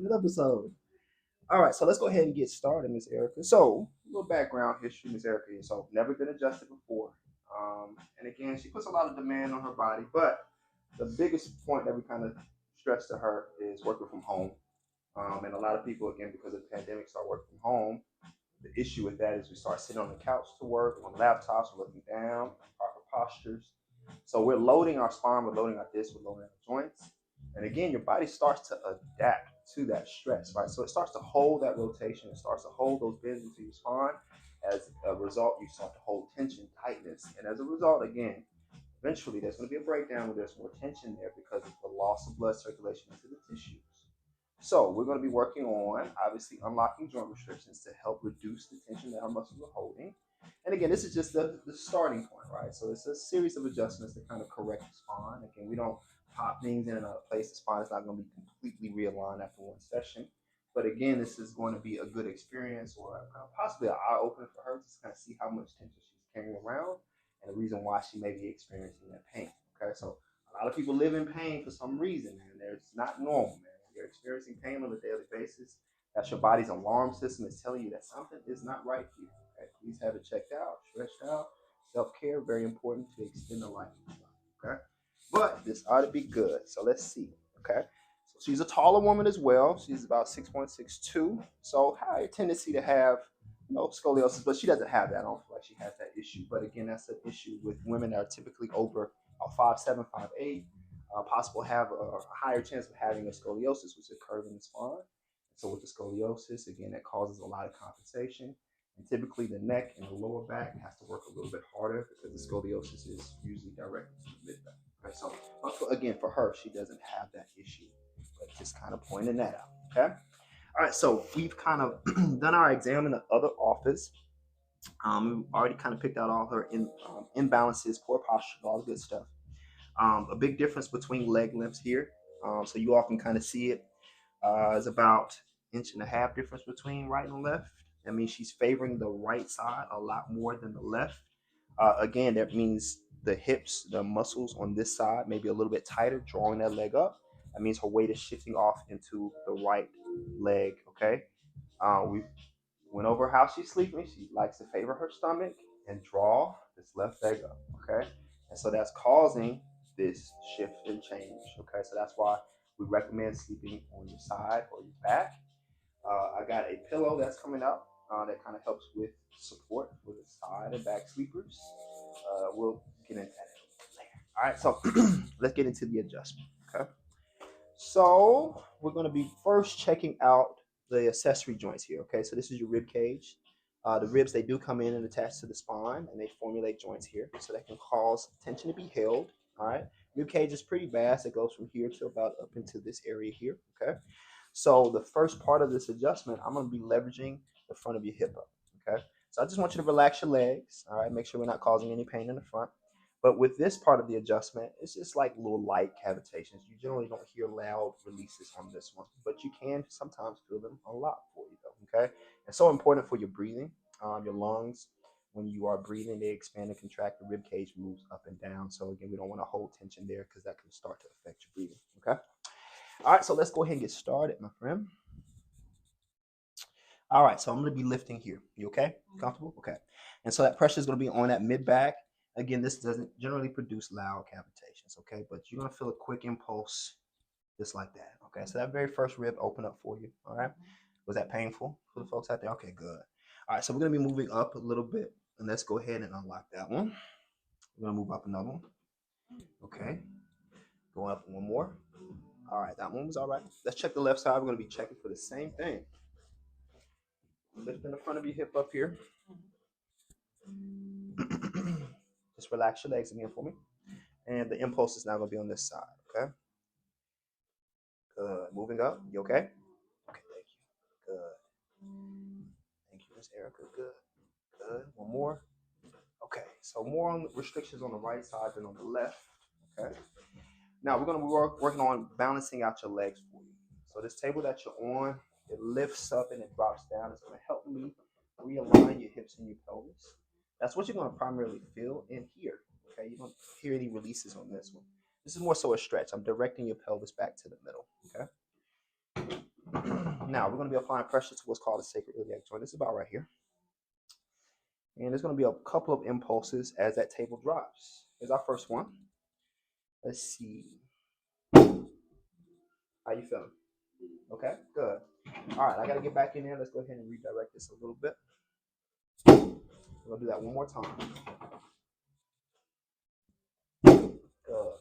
Good episode. All right, so let's go ahead and get started, Miss Erica. So, a little background history, Miss Erica. So, never been adjusted before. And again, she puts a lot of demand on her body, but the biggest point that we kind of stress to her is working from home. And a lot of people, again, because of the pandemic, start working from home. The issue with that is we start sitting on the couch to work, on laptops, we're looking down, proper postures. So we're loading our spine, we're loading our discs, we're loading our joints. And again, your body starts to adapt to that stress, right? So it starts to hold that rotation, it starts to hold those bends into your spine. As a result, you start to hold tension, tightness. And as a result, again, eventually there's going to be a breakdown where there's more tension there because of the loss of blood circulation into the tissues. So we're going to be working on obviously unlocking joint restrictions to help reduce the tension that our muscles are holding. And again, this is just the starting point, right? So it's a series of adjustments to kind of correct the spine. Again, we don't pop things in and out of place. The spine is not going to be completely realigned after one session. But again, this is going to be a good experience or possibly an eye opener for her to kind of see how much tension she's carrying around and the reason why she may be experiencing that pain. Okay, so a lot of people live in pain for some reason, man. It's not normal, man. You're experiencing pain on a daily basis. That's your body's alarm system is telling you that something is not right here. Okay, please have it checked out, stretched out. Self care, very important to extend the life. Okay, but this ought to be good. So let's see. Okay, so she's a taller woman as well. She's about 6.62. So higher tendency to have scoliosis, but she doesn't have that. I don't feel like she has that issue. But again, that's an issue with women that are typically over 5'7", 5'8". Possible have a higher chance of having a scoliosis, which is a curve in the spine. So with the scoliosis, again, that causes a lot of compensation. And typically the neck and the lower back has to work a little bit harder because the scoliosis is usually directed to the mid back. Okay, so again, for her, she doesn't have that issue, but just kind of pointing that out. Okay. All right, so we've kind of done our exam in the other office. We've already kind of picked out all her imbalances, poor posture, all the good stuff. A big difference between leg lengths here. So you all can kind of see it. Is about inch and a half difference between right and left. That means she's favoring the right side a lot more than the left. Again, that means the hips, the muscles on this side may be a little bit tighter, drawing that leg up. That means her weight is shifting off into the right leg. Okay. We went over how she's sleeping. She likes to favor her stomach and draw this left leg up. Okay. And so that's causing this shift and change. Okay. So that's why we recommend sleeping on your side or your back. I got a pillow that's coming out that kind of helps with support for the side and back sleepers. We'll get into that later. All right. So let's get into the adjustment. Okay. So we're going to be first checking out the accessory joints here. Okay, so this is your rib cage. The ribs, they do come in and attach to the spine, and they formulate joints here, so that can cause tension to be held. All right, rib cage is pretty vast. It goes from here to about up into this area here. Okay, so the first part of this adjustment, I'm going to be leveraging the front of your hip up. Okay, so I just want you to relax your legs. All right, make sure we're not causing any pain in the front. But with this part of the adjustment, it's just like little light cavitations. You generally don't hear loud releases on this one, but you can sometimes feel them a lot for you, though. Okay, it's so important for your breathing, your lungs. When you are breathing, they expand and contract. The rib cage moves up and down. So again, we don't want to hold tension there because that can start to affect your breathing. Okay. All right. So let's go ahead and get started, my friend. All right, so I'm going to be lifting here. You okay? Comfortable? Okay. And so that pressure is going to be on that mid back. Again, this doesn't generally produce loud cavitations, okay? But you're going to feel a quick impulse just like that, okay? So that very first rib open up for you, all right? Was that painful for the folks out there? Okay, good. All right, so we're going to be moving up a little bit, and let's go ahead and unlock that one. We're going to move up another one, okay? Going up one more. All right, that one was all right. Let's check the left side. We're going to be checking for the same thing. Lifting the front of your hip up here. Just relax your legs again for me. And the impulse is now going to be on this side, okay? Good. Moving up. You okay? Okay, thank you. Good. Thank you, Miss Erica. Good. Good. One more. Okay, so more on restrictions on the right side than on the left. Okay. Now we're going to be working on balancing out your legs for you. So this table that you're on, it lifts up and it drops down. It's going to help me realign your hips and your pelvis. That's what you're going to primarily feel in here. Okay, you don't hear any releases on this one. This is more so a stretch. I'm directing your pelvis back to the middle. Okay. Now we're going to be applying pressure to what's called a sacroiliac joint. This is about right here. And there's going to be a couple of impulses as that table drops. Here's our first one. Let's see. How you feeling? Okay, good. All right, I got to get back in there. Let's go ahead and redirect this a little bit. We're going to do that one more time. Good.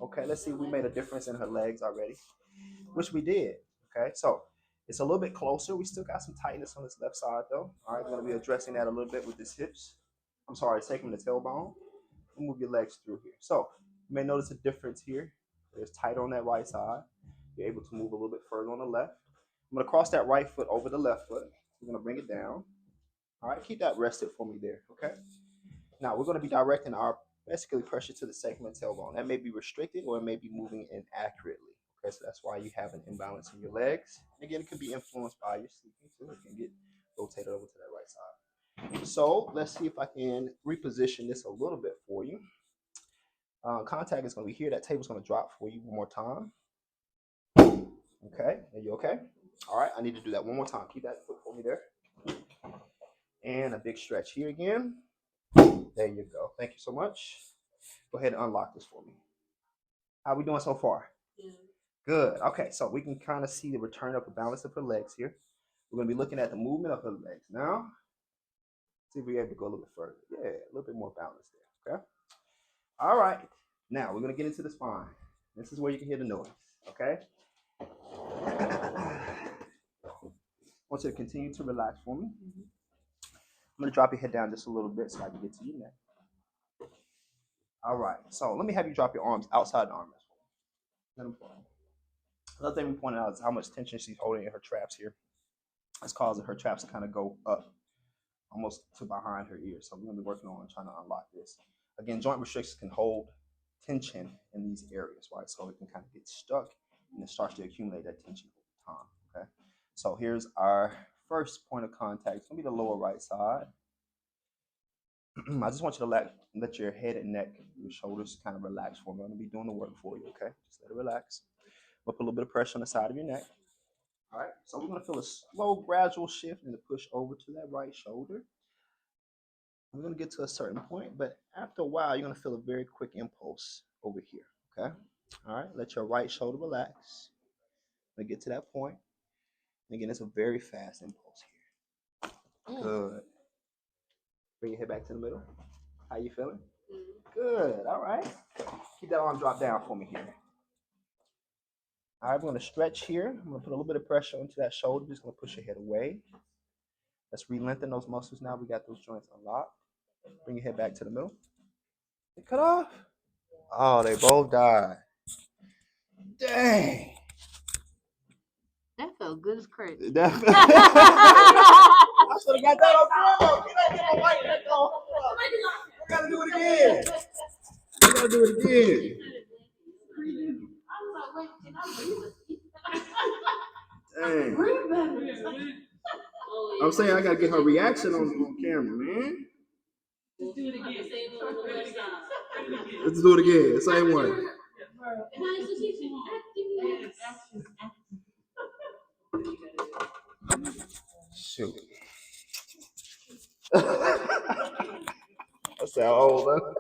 Okay, let's see if we made a difference in her legs already, which we did. Okay, so it's a little bit closer. We still got some tightness on this left side though. All right, we're going to be addressing that a little bit with this hips. I'm sorry, taking the tailbone and move your legs through here. So you may notice a difference here. It's tight on that right side. You're able to move a little bit further on the left. I'm going to cross that right foot over the left foot. We're going to bring it down. All right, keep that rested for me there, okay? Now we're going to be directing our basically pressure to the sacrum and tailbone. That may be restricted or it may be moving inaccurately. Okay, so that's why you have an imbalance in your legs. Again, it could be influenced by your sleeping too. It can get rotated over to that right side. So let's see if I can reposition this a little bit for you. Contact is going to be here. That table's going to drop for you one more time. Okay, are you okay? All right, I need to do that one more time. Keep that foot for me there. And a big stretch here again. There you go. Thank you so much. Go ahead and unlock this for me. How are we doing so far? Yeah. Good. Okay, so we can kind of see the return of the balance of her legs here. We're going to be looking at the movement of her legs now. See if we're able to go a little bit further. Yeah, a little bit more balance there. Okay. All right. Now we're going to get into the spine. This is where you can hear the noise. Okay. I want you to continue to relax for me. I'm going to drop your head down just a little bit so I can get to your neck. All right. So let me have you drop your arms outside the arm wrestle. Another thing we pointed out is how much tension she's holding in her traps here. It's causing her traps to kind of go up almost to behind her ear. So we're going to be working on trying to unlock this. Again, joint restrictions can hold tension in these areas, right? So it can kind of get stuck and it starts to accumulate that tension over time, okay? So here's our first point of contact. It's going to be the lower right side. I just want you to let your head and neck, your shoulders kind of relax for me. I'm going to be doing the work for you, okay? Just let it relax. We'll put a little bit of pressure on the side of your neck. All right, so we're going to feel a slow, gradual shift and a push over to that right shoulder. We're going to get to a certain point, but after a while, you're going to feel a very quick impulse over here, okay? All right, let your right shoulder relax. When you get to that point, and again, it's a very fast impulse here. Good. Bring your head back to the middle. How you feeling? Good, all right. Keep that arm drop down for me here. All right, we're going to stretch here. I'm going to put a little bit of pressure into that shoulder. Just going to push your head away. Let's re-lengthen those muscles now. We got those joints unlocked. Bring your head back to the middle. They cut off. Oh, they both died. Dang. That felt good as crazy. I should have got that on camera. Get my white neck on. I got to do it again. I got to do it again. Dang. I'm saying I gotta get her reaction on camera, man. Let's do it again. Let's do it again. Same one. Shoot. That's how old, huh?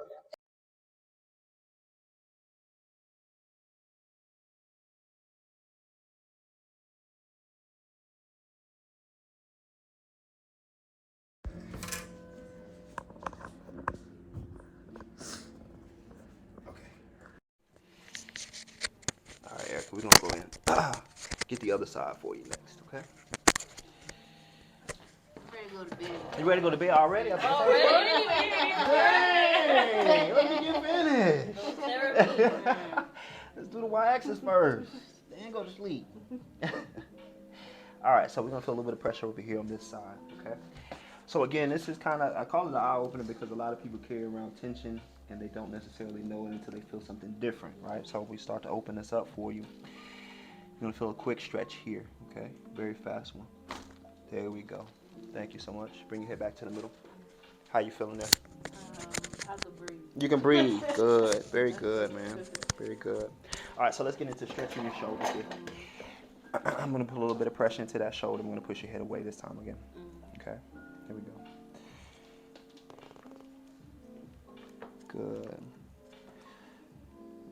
All right, Erica, we're gonna go in. Get the other side for you next, okay? Ready to go to bed. You ready to go to bed already? Hey, let me get finished. Let's do the y-axis first. Then go to sleep. All right, so we're gonna feel a little bit of pressure over here on this side, okay? So again, this is kind of, I call it an eye opener because a lot of people carry around tension and they don't necessarily know it until they feel something different, right? So if we start to open this up for you, you're gonna feel a quick stretch here, okay? Very fast one. There we go. Thank you so much. Bring your head back to the middle. How you feeling there? I can breathe. You can breathe. Good. Very good, man. Very good. All right, so let's get into stretching your shoulders here. I'm gonna put a little bit of pressure into that shoulder. I'm gonna push your head away this time again. Okay, here we go. Good.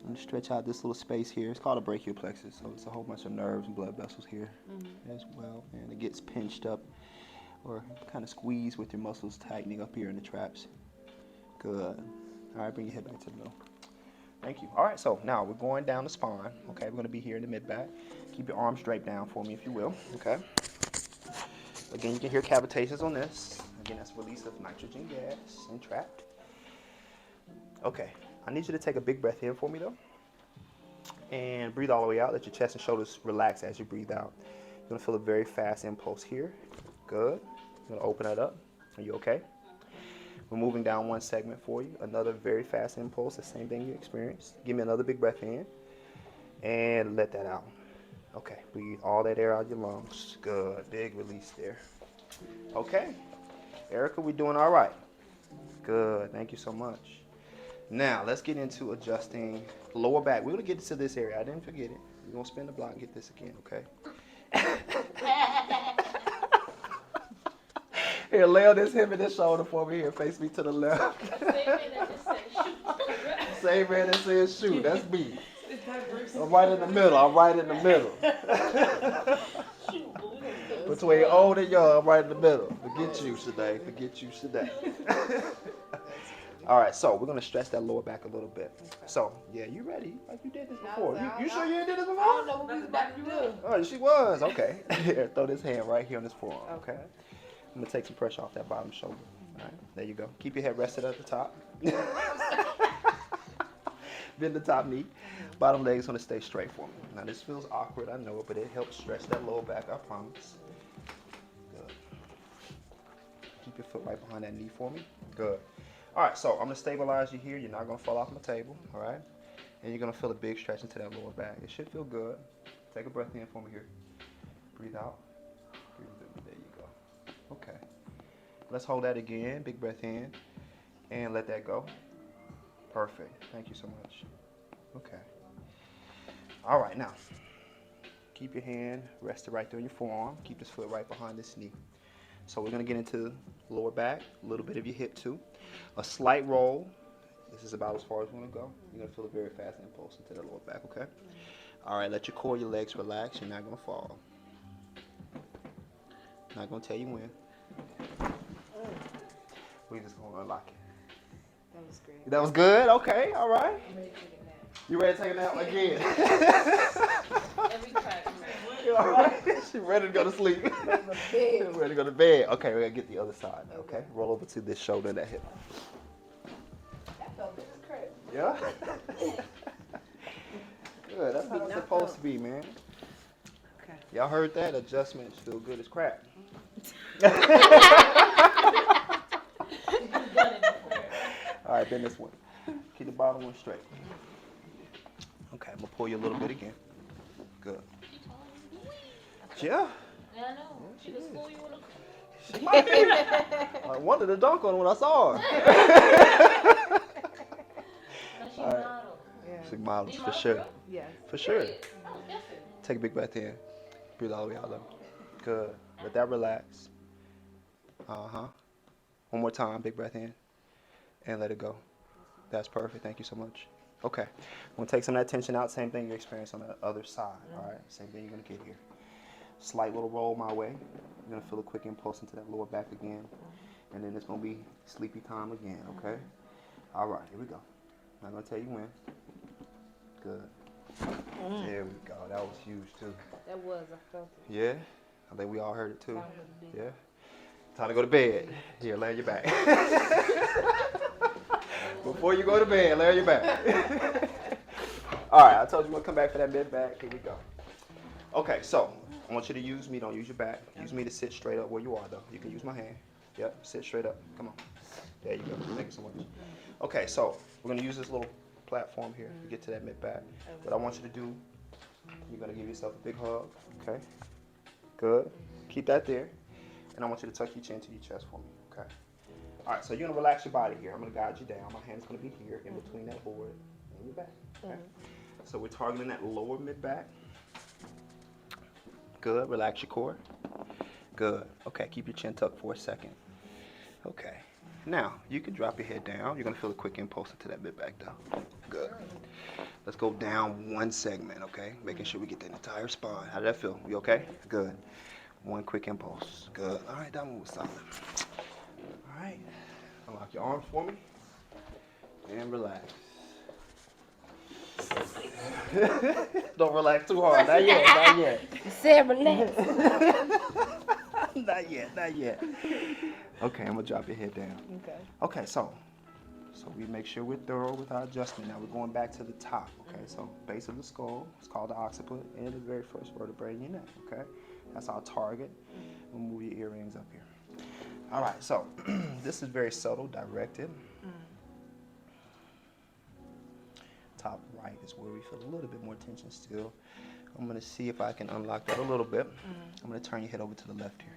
I'm gonna stretch out this little space here. It's called a brachial plexus, so it's a whole bunch of nerves and blood vessels here as well. And it gets pinched up or kind of squeezed with your muscles tightening up here in the traps. Good. All right, bring your head back to the middle. Thank you. All right, so now we're going down the spine. Okay, we're gonna be here in the mid-back. Keep your arms draped down for me if you will. Okay. Again, you can hear cavitations on this. Again, that's release of nitrogen gas and trapped. Okay, I need you to take a big breath in for me though. And breathe all the way out. Let your chest and shoulders relax as you breathe out. You're gonna feel a very fast impulse here. Good. You're gonna open that up. Are you okay? We're moving down one segment for you. Another very fast impulse, the same thing you experienced. Give me another big breath in. And let that out. Okay, breathe all that air out of your lungs. Good, big release there. Okay, Erica, we're doing all right. Good, thank you so much. Now, let's get into adjusting lower back. We're gonna get to this area, I didn't forget it. We're gonna spin the block and get this again, okay? Here, lay on this hip and this shoulder for me here, face me to the left. Same man that says shoot, that's me. I'm right in the middle. I'm right in the middle. Between old and young, I'm right in the middle. Forget you today. Forget you today. All right, so we're gonna stretch that lower back a little bit. So yeah, you ready? Like you did this before. You sure you did this before? I don't know what we was about to do. Oh, she was. Okay. Here, throw this hand right here on this forearm. Okay. I'm gonna take some pressure off that bottom shoulder. All right. There you go. Keep your head rested at the top. Bend the top knee. Bottom leg is going to stay straight for me. Now this feels awkward, I know it, but it helps stretch that lower back, I promise. Good. Keep your foot right behind that knee for me. Good. All right, so I'm going to stabilize you here. You're not going to fall off my table, all right? And you're going to feel a big stretch into that lower back. It should feel good. Take a breath in for me here. Breathe out. Breathe through. There you go. Okay. Let's hold that again. Big breath in. And let that go. Perfect. Thank you so much. Okay. All right, now, keep your hand rested right there on your forearm. Keep this foot right behind this knee. So we're going to get into lower back, a little bit of your hip too. A slight roll. This is about as far as we're going to go. You're going to feel a very fast impulse into the lower back, okay? All right, let your core, your legs relax. You're not going to fall. Not going to tell you when. We're just going to unlock it. That was great. That was good? Okay, all right. I'm ready to take a nap. You ready to take a nap again? Every time. You all right? She ready to go to sleep. Ready to go to bed. Okay, we're going to get the other side. Okay, roll over to this shoulder and that hip. That felt good as crap. Yeah? Good, that's what it's supposed to be, man. Okay. Y'all heard that? Adjustments feel good as crap. All right, bend this one. Keep the bottom one straight. Okay, I'm gonna pull you a little bit again. Good. Yeah. Yeah, I know. She was school you wanna. She might be. I wanted to dunk on her when I saw her. She All right. modeled. Yeah. She models for sure. Yes. For sure. Oh, definitely. Take a big breath in. Breathe all the way out though. Good. Let that relax. Uh-huh. One more time, big breath in. And let it go. That's perfect. Thank you so much. Okay. I'm going to take some of that tension out. Same thing you experience on the other side. All right. Same thing you're going to get here. Slight little roll my way. You're going to feel a quick impulse into that lower back again. And then it's going to be sleepy time again. Okay. All right. Here we go. I'm not going to tell you when. Good. There we go. That was huge too. That was, I felt it. Yeah. I think we all heard it too. That was big. Yeah. Time to go to bed. Here, lay on your back. Before you go to bed, lay on your back. All right, I told you we're gonna come back for that mid back. Here we go. Okay, so I want you to use me. Don't use your back. Use me to sit straight up where you are, though. You can use my hand. Yep, sit straight up. Come on. There you go. Thank you so much. Okay, so we're gonna use this little platform here to get to that mid back. What I want you to do, you're gonna give yourself a big hug. Okay. Good. Keep that there. And I want you to tuck your chin to your chest for me, okay? All right, so you're gonna relax your body here. I'm gonna guide you down. My hand's gonna be here in between that board and your back, okay? So we're targeting that lower mid back. Good. Relax your core. Good. Okay, keep your chin tucked for a second. Okay. Now, you can drop your head down. You're going to feel a quick impulse into that mid back down. Good. Let's go down one segment, okay? Making sure we get that entire spine. How did that feel? You okay? Good. One quick impulse. Good. All right, that one was solid. All right. Unlock your arms for me. And relax. Don't relax too hard. Not yet. Not yet. You said relax. Not yet. Not yet. Okay, I'm gonna drop your head down. Okay. Okay, so we make sure we're thorough with our adjustment. Now we're going back to the top. Okay, so base of the skull. It's called the occiput, and the very first vertebrae in your neck. Okay, that's our target. We'll move your earrings up here. All right, so this is very subtle, directed. Top right is where we feel a little bit more tension still. I'm gonna see if I can unlock that a little bit. I'm gonna turn your head over to the left here. I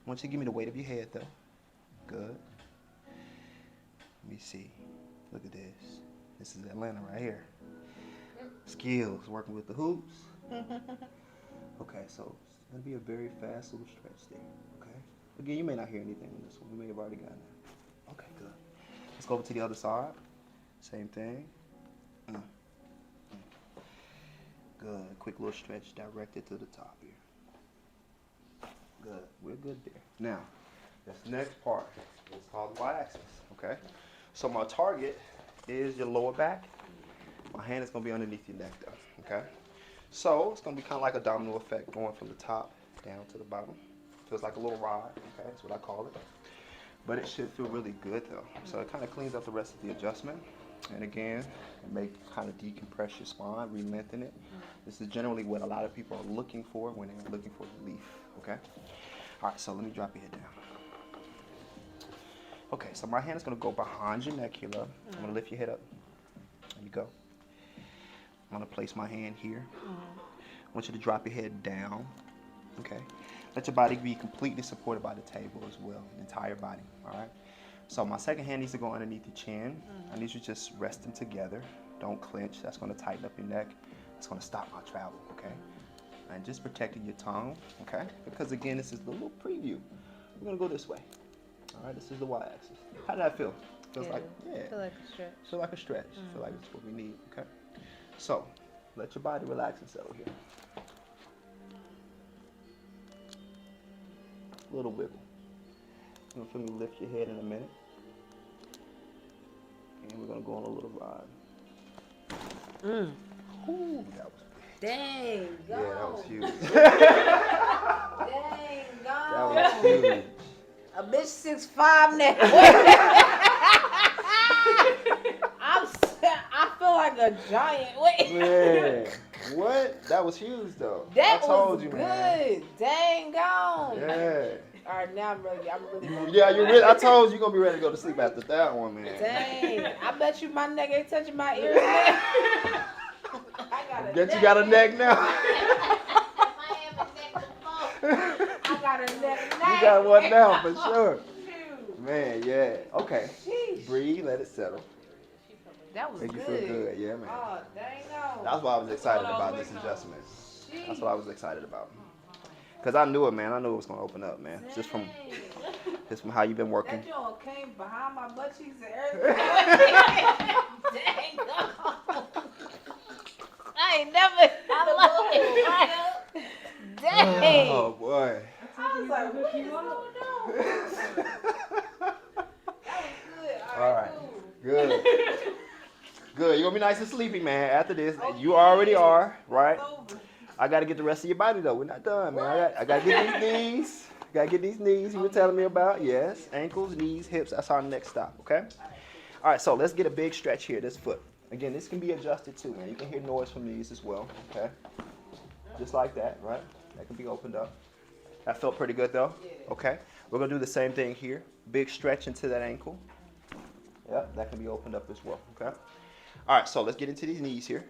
want you to give me the weight of your head though. Good. Let me see. Look at this. This is Atlanta right here. Skills, working with the hoops. Okay, so it's gonna be a very fast little stretch there. Okay. Again, you may not hear anything in this one. We may have already gotten that. Okay, good. Let's go over to the other side. Same thing. Good. Quick little stretch directed to the top here. Good. We're good there. Now, this next part is called the y-axis. Okay. So my target is your lower back. My hand is going to be underneath your neck though. Okay. So it's going to be kind of like a domino effect going from the top down to the bottom. Feels like a little ride. Okay. That's what I call it. But it should feel really good though. So it kind of cleans up the rest of the adjustment. And again, it may kind of decompress your spine, re-lengthen it. This is generally what a lot of people are looking for when they're looking for relief, okay? All right, so let me drop your head down. Okay, so my hand is gonna go behind your neck here, love. I'm gonna lift your head up. There you go. I'm gonna place my hand here. I want you to drop your head down, okay? Let your body be completely supported by the table as well, the entire body, all right? So my second hand needs to go underneath your chin. I need you to just rest them together. Don't clench. That's going to tighten up your neck. It's going to stop my travel, okay? And just protecting your tongue, okay? Because again, this is the little preview. We're going to go this way. All right, this is the y-axis. How did that feel? Feels like, yeah. Feel like a stretch. Feel like a stretch. Feel like it's what we need, okay? So let your body relax and settle here. Little wiggle. You're going to feel me lift your head in a minute. And we're going to go on a little ride. Ooh, that was big. Dang, go. Yeah, that was huge. Dang, go. That was huge. A bitch 6'5" now. I feel like a giant. Wait. Man, what? That was huge, though. That I told was you, good. man. Dang, gone. Yeah. All right, now I'm really Yeah, you really. I told you you're gonna be ready to go to sleep after that one, man. Dang, I bet you my neck ain't touching my ears now. I got a Guess neck. you got a neck now. I got a neck. You got one now for sure. Shoot. Man, yeah. Okay. Sheesh. Breathe, let it settle. That was Make you good. feel good, yeah, man. Oh, dang no. That's why I was excited about this adjustment. That's what I was excited about. Cause I knew it, man. I knew it was gonna open up, man. Just from how you've been working. That joint came behind my butt cheeks and everything. Dang no. I ain't never. I love it. Dang. Oh boy. I was like, what is going on? That was good. All right. Cool. Good. Good. You're gonna be nice and sleepy, man. After this, you already are, right? I gotta get the rest of your body though. We're not done, man. I gotta get these knees. Gotta get these knees you were telling me about. Yes. Ankles, knees, hips. That's our next stop. Okay. All right. So let's get a big stretch here. This foot. Again, this can be adjusted too, man. You can hear noise from these as well. Okay. Just like that, right? That can be opened up. That felt pretty good though. Okay. We're gonna do the same thing here. Big stretch into that ankle. Yep. That can be opened up as well. Okay. All right. So let's get into these knees here.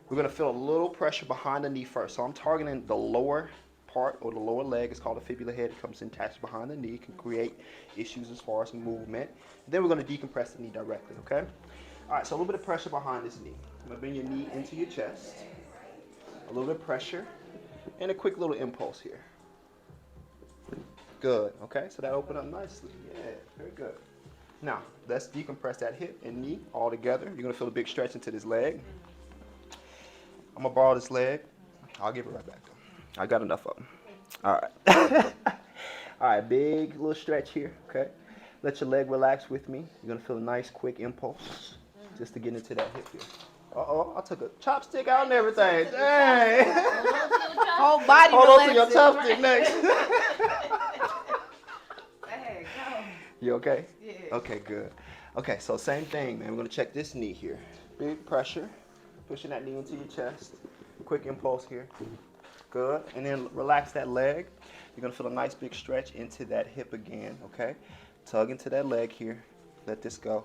We're going to feel a little pressure behind the knee first. So I'm targeting the lower part or the lower leg. It's called the fibula head. It comes attached behind the knee. It can create issues as far as movement. Then we're going to decompress the knee directly, okay? All right, so a little bit of pressure behind this knee. I'm going to bring your knee into your chest. A little bit of pressure. And a quick little impulse here. Good. Okay, so that opened up nicely. Yeah, very good. Now, let's decompress that hip and knee all together. You're going to feel a big stretch into this leg. I'm going to borrow this leg. I'll give it right back to him. I got enough of them. All right. All right, big little stretch here, okay? Let your leg relax with me. You're going to feel a nice, quick impulse just to get into that hip here. Uh-oh, I took a chopstick out and everything. Dang. Whole body Hold on to your relaxing. chopstick next. Hey, go. You okay? Yeah. Okay, good. Okay, so same thing, man. We're going to check this knee here. Big pressure. Pushing that knee into your chest. Quick impulse here. Good. And then relax that leg. You're going to feel a nice big stretch into that hip again, okay? Tug into that leg here. Let this go.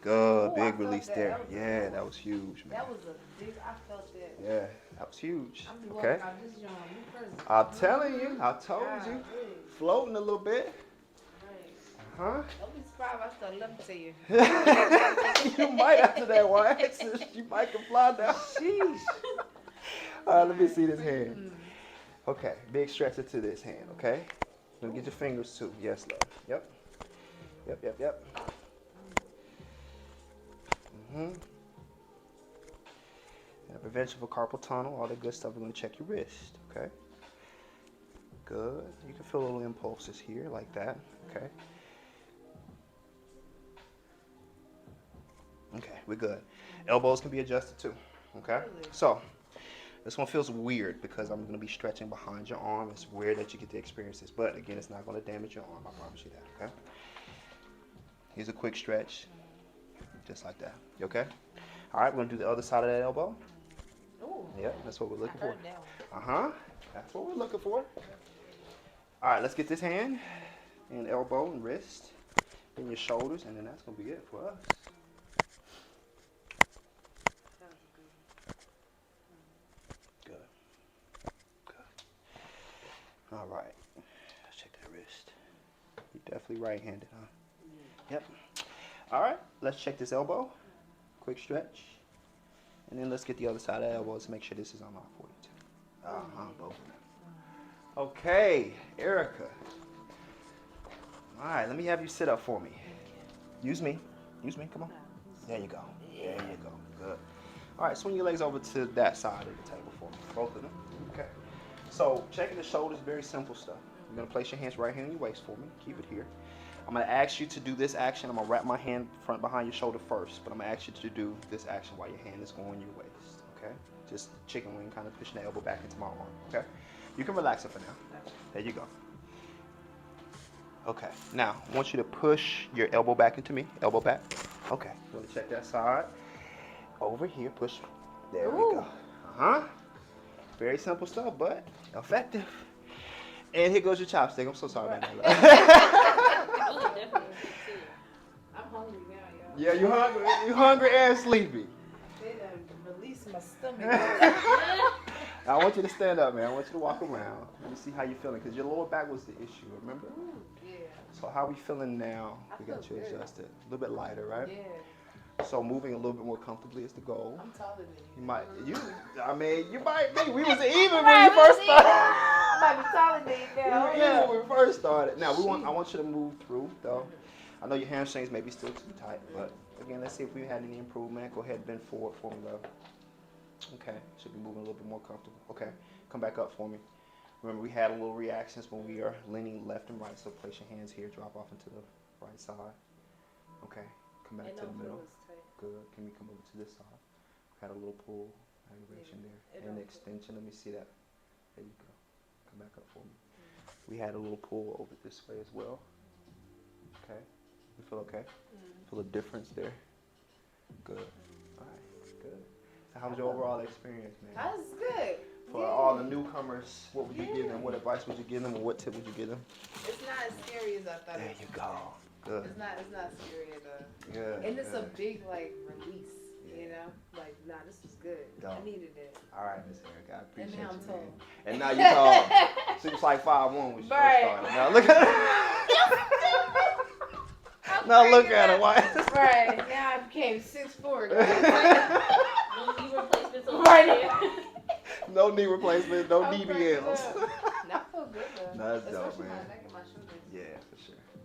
Good. Ooh, big release there. That Yeah, that was huge, man. That was a big, I felt that. Yeah, that was huge. I'm Okay? out this joint. You crazy. I'm telling you. I told you. God, really. Floating a little bit. Right. Huh? Don't be surprised I start levitating. You might after that wax. You might can fly down. Sheesh. All right, let me see this hand. Okay, big stretch into this hand, okay? Gonna get your fingers too. Yes, love. Yep. Yep. And a prevention for carpal tunnel, all that good stuff. We're gonna check your wrist, okay? Good. You can feel little impulses here, like that, okay? Okay, we're good. Elbows can be adjusted too, okay? So, this one feels weird because I'm going to be stretching behind your arm. It's weird that you get to experience this, but again, it's not going to damage your arm. I promise you that, okay? Here's a quick stretch, just like that. You okay? All right, we're going to do the other side of that elbow. Ooh. Yep, that's what we're looking for. That Uh-huh, that's what we're looking for. All right, let's get this hand and elbow and wrist, then your shoulders, and then that's going to be it for us. All right, let's check that wrist. You're definitely right-handed, huh? Yep. All right, let's check this elbow. Quick stretch. And then let's get the other side of the elbow to make sure this is unlocked for you too. Both of them. Okay, Erica. All right, let me have you sit up for me. Use me, come on. There you go, good. All right, swing your legs over to that side of the table for me, both of them, okay. So checking the shoulders, very simple stuff. You're gonna place your hands right here on your waist for me. Keep it here. I'm gonna ask you to do this action. I'm gonna wrap my hand front behind your shoulder first, but I'm gonna ask you to do this action while your hand is going your waist, okay? Just chicken wing, kind of pushing the elbow back into my arm, okay? You can relax it for now. There you go. Okay, now I want you to push your elbow back into me, elbow back. Okay, you wanna check that side. Over here, push. There we go. Uh-huh. Very simple stuff, but effective. And here goes your chopstick. I'm so sorry about that. I'm hungry now, y'all. Yeah, you hungry? You hungry and sleepy. They done released my stomach. I want you to stand up, man. I want you to walk around. Let me see how you're feeling, because your lower back was the issue, remember? Yeah. So how we feeling now? We got you adjusted. A little bit lighter, right? Yeah. So moving a little bit more comfortably is the goal. I'm taller than you. You might be. We was even when you first started. I might be taller than you now. Yeah, when we first started. Now I want you to move through though. I know your hamstrings may be still too tight, but again, let's see if we had any improvement. Go ahead and bend forward for me, love. Okay, should be moving a little bit more comfortable. Okay, come back up for me. Remember, we had a little reactions when we are leaning left and right, so place your hands here, drop off into the right side. Okay, come back to the middle. Good. Can we come over to this side? Had a little pull, aggravation there, and extension. Let me see that. There you go. Come back up for me. We had a little pull over this way as well. Okay. You feel okay? Feel a difference there? Good. All right. Good. So how was your overall experience, man? That was good. For all the newcomers, what would you give them? What advice would you give them, or what tip would you give them? It's not as scary as I thought. There you go. Good. It's not scary at all. Good. And it's a good. big release, you know? This was good. Dope. I needed it. All right, Miss Erica, I appreciate And now I'm you, tall. man. And now you're tall. Seems like 5'1" when she first started. Now look at her. Now look at her. Why? Right. Now I became 6'4". You replacements over Right. there. No knee replacement, no I'm cracking DBLs. up. That feel good though. That's dope, Especially man. my neck and my shoulders. Yeah,